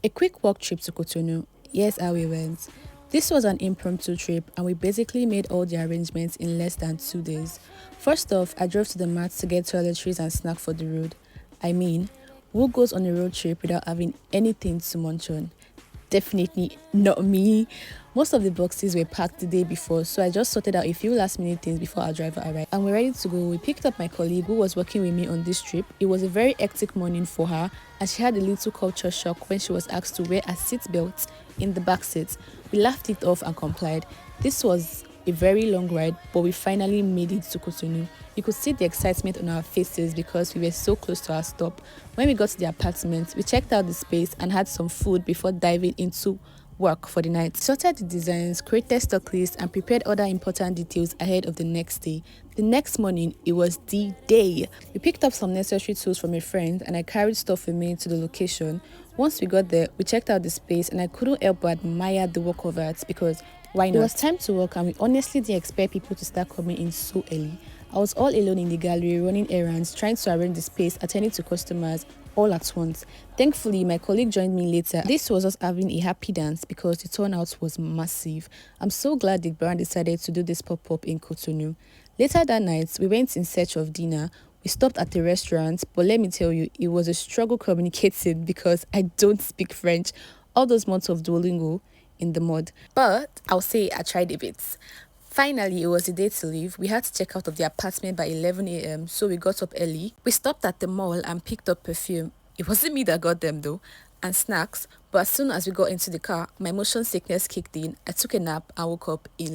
A quick walk trip to Cotonou. Here's how we went. This was an impromptu trip, and we basically made all the arrangements in less than 2 days. First off, I drove to the mart to get toiletries and snack for the road. I mean, who goes on a road trip without having anything to munch on? Definitely not me. Most of the boxes were packed the day before, so I just sorted out a few last minute things before our driver arrived. And we're ready to go. We picked up my colleague who was working with me on this trip. It was a very hectic morning for her, and she had a little culture shock when she was asked to wear a seatbelt in the back seat. We laughed it off and complied. This was a very long ride, but we finally made it to Cotonou. You could see the excitement on our faces because we were so close to our stop. When we got to the apartment, we checked out the space and had some food before diving into work for the night. Sorted the designs, created stock lists, and prepared other important details ahead of the next day. The next morning, it was the day. We picked up some necessary tools from a friend, and I carried stuff with me to the location. Once we got there, we checked out the space, and I couldn't help but admire the work of art because why not? It was time to work, and we honestly didn't expect people to start coming in so early. I was all alone in the gallery, running errands, trying to arrange the space, attending to customers all at once. Thankfully, my colleague joined me later. This was us having a happy dance because the turnout was massive. I'm so glad the brand decided to do this pop-up in Cotonou. Later that night, we went in search of dinner. We stopped at a restaurant, but let me tell you, it was a struggle communicating because I don't speak French. All those months of Duolingo in the mud. But I'll say I tried a bit. Finally, it was the day to leave. We had to check out of the apartment by 11 a.m., so we got up early. We stopped at the mall and picked up perfume. It wasn't me that got them though, and snacks. But as soon as we got into the car, my motion sickness kicked in. I took a nap and woke up in